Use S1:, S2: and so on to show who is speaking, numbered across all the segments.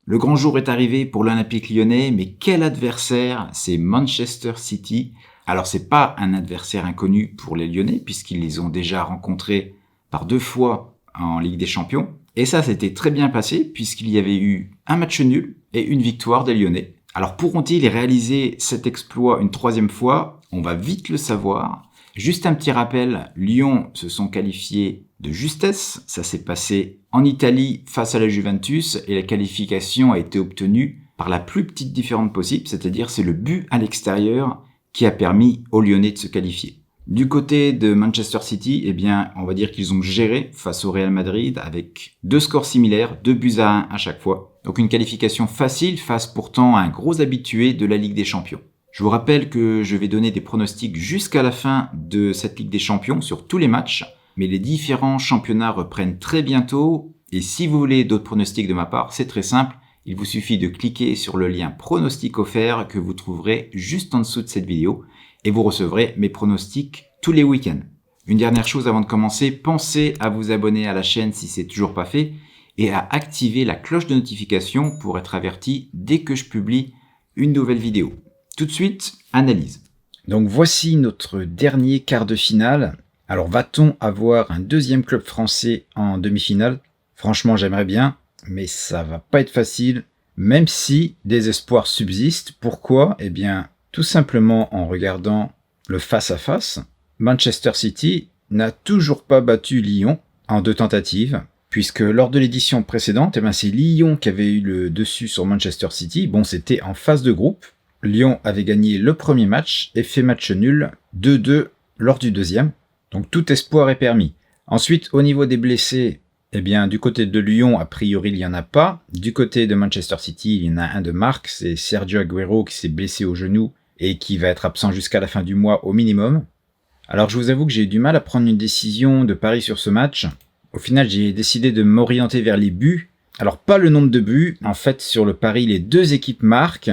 S1: Le grand jour est arrivé pour l'Olympique Lyonnais, mais quel adversaire? C'est Manchester City. Alors c'est pas un adversaire inconnu pour les Lyonnais, puisqu'ils les ont déjà rencontrés par 2 fois en Ligue des Champions. Et ça s'était très bien passé, puisqu'il y avait eu un match nul et une victoire des Lyonnais. Alors pourront-ils réaliser cet exploit une 3e fois? On va vite le savoir. Juste un petit rappel, Lyon se sont qualifiés de justesse. Ça s'est passé en Italie face à la Juventus et la qualification a été obtenue par la plus petite différence possible, c'est-à-dire c'est le but à l'extérieur qui a permis aux Lyonnais de se qualifier. Du côté de Manchester City, eh bien, on va dire qu'ils ont géré face au Real Madrid avec 2 scores similaires, 2-1 à chaque fois. Donc une qualification facile face pourtant à un gros habitué de la Ligue des Champions. Je vous rappelle que je vais donner des pronostics jusqu'à la fin de cette Ligue des Champions sur tous les matchs, mais les différents championnats reprennent très bientôt. Et si vous voulez d'autres pronostics de ma part, c'est très simple. Il vous suffit de cliquer sur le lien pronostic offert que vous trouverez juste en dessous de cette vidéo et vous recevrez mes pronostics tous les week-ends. Une dernière chose avant de commencer, pensez à vous abonner à la chaîne si c'est toujours pas fait et à activer la cloche de notification pour être averti dès que je publie une nouvelle vidéo. Tout de suite, analyse. Donc voici notre dernier quart de finale. Alors va-t-on avoir un 2e club français en demi-finale? Franchement, j'aimerais bien, mais ça va pas être facile, même si des espoirs subsistent. Pourquoi? Eh bien, tout simplement en regardant le face-à-face. Manchester City n'a toujours pas battu Lyon en 2 tentatives, puisque lors de l'édition précédente, eh bien, c'est Lyon qui avait eu le dessus sur Manchester City. Bon, c'était en phase de groupe. Lyon avait gagné le premier match et fait match nul 2-2 lors du 2e. Donc tout espoir est permis. Ensuite, au niveau des blessés, eh bien, du côté de Lyon, a priori, il n'y en a pas. Du côté de Manchester City, il y en a un de marque, c'est Sergio Aguero qui s'est blessé au genou et qui va être absent jusqu'à la fin du mois au minimum. Alors je vous avoue que j'ai eu du mal à prendre une décision de pari sur ce match. Au final, j'ai décidé de m'orienter vers les buts. Alors pas le nombre de buts, en fait sur le pari, les 2 équipes marquent.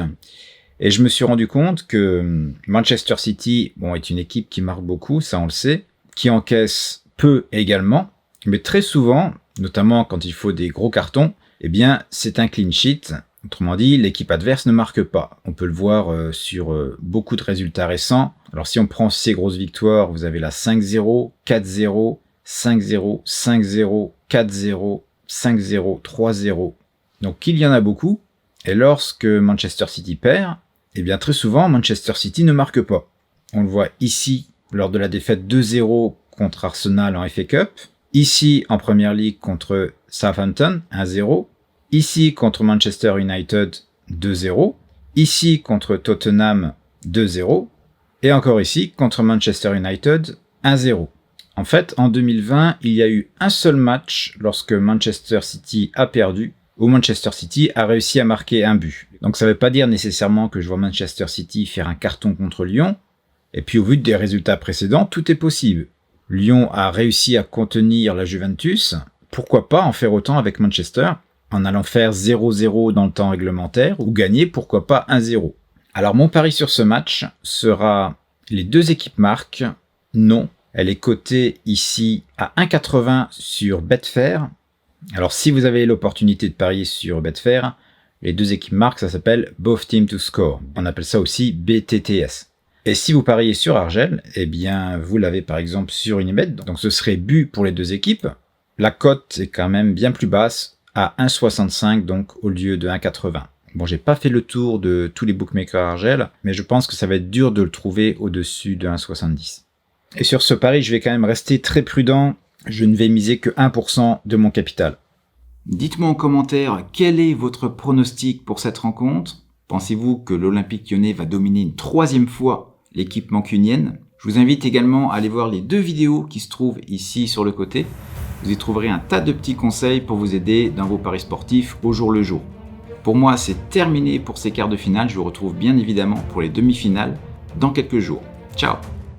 S1: Et je me suis rendu compte que Manchester City, est une équipe qui marque beaucoup, ça on le sait, qui encaisse peu également, mais très souvent, notamment quand il faut des gros cartons, eh bien c'est un clean sheet. Autrement dit, l'équipe adverse ne marque pas. On peut le voir sur beaucoup de résultats récents. Alors si on prend ces grosses victoires, vous avez la 5-0, 4-0, 5-0, 5-0, 4-0, 5-0, 3-0. Donc il y en a beaucoup. Et lorsque Manchester City perd, eh bien très souvent Manchester City ne marque pas. On le voit ici lors de la défaite 2-0 contre Arsenal en FA Cup, ici en Premier League contre Southampton 1-0, ici contre Manchester United 2-0, ici contre Tottenham 2-0, et encore ici contre Manchester United 1-0. En fait, en 2020, il y a eu un seul match lorsque Manchester City a perdu, où Manchester City a réussi à marquer un but. Donc ça ne veut pas dire nécessairement que je vois Manchester City faire un carton contre Lyon, et puis au vu des résultats précédents, tout est possible. Lyon a réussi à contenir la Juventus, pourquoi pas en faire autant avec Manchester, en allant faire 0-0 dans le temps réglementaire, ou gagner pourquoi pas 1-0. Alors mon pari sur ce match sera les 2 équipes marquent, non, elle est cotée ici à 1,80 sur Betfair. Alors si vous avez l'opportunité de parier sur Betfair, les 2 équipes marquent, ça s'appelle Both Team to Score. On appelle ça aussi BTTS. Et si vous pariez sur Argel, eh bien vous l'avez par exemple sur Unibet, donc ce serait but pour les 2 équipes. La cote est quand même bien plus basse, à 1,65 donc au lieu de 1,80. Bon, j'ai pas fait le tour de tous les bookmakers Argel, mais je pense que ça va être dur de le trouver au-dessus de 1,70. Et sur ce pari, je vais quand même rester très prudent. Je ne vais miser que 1% de mon capital. Dites-moi en commentaire quel est votre pronostic pour cette rencontre. Pensez-vous que l'Olympique Lyonnais va dominer une 3e fois l'équipe mancunienne? Je vous invite également à aller voir les 2 vidéos qui se trouvent ici sur le côté. Vous y trouverez un tas de petits conseils pour vous aider dans vos paris sportifs au jour le jour. Pour moi, c'est terminé pour ces quarts de finale. Je vous retrouve bien évidemment pour les demi-finales dans quelques jours. Ciao!